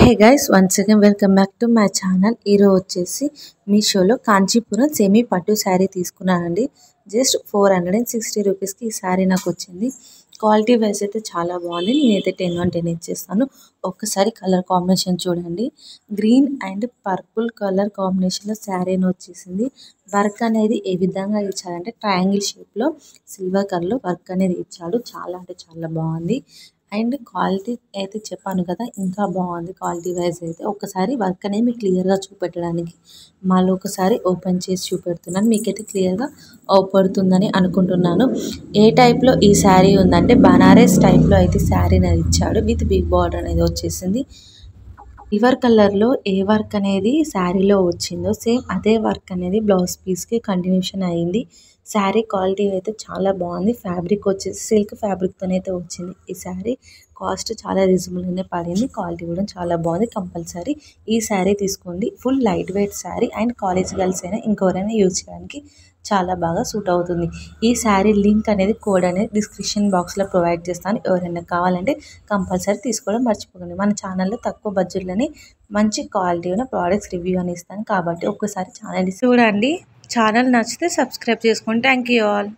Hey guys once again welcome back to my channel. ఈరోజు వచ్చేసి మీషోలో కాంచీపురం సెమీ పట్టు శారీ తీసుకున్నానండి. జస్ట్ 460 రూపీస్కి ఈ శారీ నాకు వచ్చింది. క్వాలిటీ వైజ్ అయితే చాలా బాగుంది. నేనైతే 10/10 ఇచ్చేస్తాను. ఒక్కసారి కలర్ కాంబినేషన్ చూడండి. గ్రీన్ అండ్ పర్పుల్ కలర్ కాంబినేషన్లో శారీ వచ్చేసింది. వర్క్ అనేది ఏ విధంగా ఇచ్చారంటే ట్రయాంగిల్ షేప్లో సిల్వర్ కలర్లో వర్క్ అనేది ఇచ్చాడు. చాలా అంటే చాలా బాగుంది. అండ్ క్వాలిటీ అయితే చెప్పాను కదా, ఇంకా బాగుంది. క్వాలిటీ వైజ్ అయితే ఒక్కసారి వర్క్ అనేది మీకు క్లియర్గా చూపెట్టడానికి మళ్ళీ ఒకసారి ఓపెన్ చేసి చూపెడుతున్నాను. మీకైతే క్లియర్గా అవుపడుతుందని అనుకుంటున్నాను. ఏ టైప్లో ఈ శారీ ఉందంటే బనారస్ టైప్లో అయితే శారీ అనేది ఇచ్చాడు. విత్ బిగ్ బార్డర్ అనేది వచ్చేసింది. సిల్వర్ కలర్లో ఏ వర్క్ అనేది శారీలో వచ్చిందో సేమ్ అదే వర్క్ అనేది బ్లౌజ్ పీస్కి కంటిన్యూషన్ అయింది. శారీ క్వాలిటీ అయితే చాలా బాగుంది. ఫ్యాబ్రిక్ వచ్చేసి సిల్క్ ఫ్యాబ్రిక్తోనైతే వచ్చింది. ఈ శారీ కాస్ట్ చాలా రీజనబుల్గానే పడింది. క్వాలిటీ కూడా చాలా బాగుంది. కంపల్సరీ ఈ శారీ తీసుకోండి. Full light weight sari and college girls అయినా ఇంకెవరైనా యూజ్ చేయడానికి చాలా బాగా సూట్ అవుతుంది. ఈ శారీ లింక్ అనేది కోడ్ అనేది డిస్క్రిప్షన్ బాక్స్లో ప్రొవైడ్ చేస్తాను. ఎవరైనా కావాలంటే కంపల్సరీ తీసుకోవడం మర్చిపోకండి. మన ఛానల్లో తక్కువ బడ్జెట్లోనే మంచి క్వాలిటీ ఉన్న ప్రోడక్ట్స్ రివ్యూ అని ఇస్తాను కాబట్టి ఒక్కసారి ఛానల్ చూడండి. ఛానల్ నచ్చితే సబ్స్క్రైబ్ చేసుకోండి. Thank you all.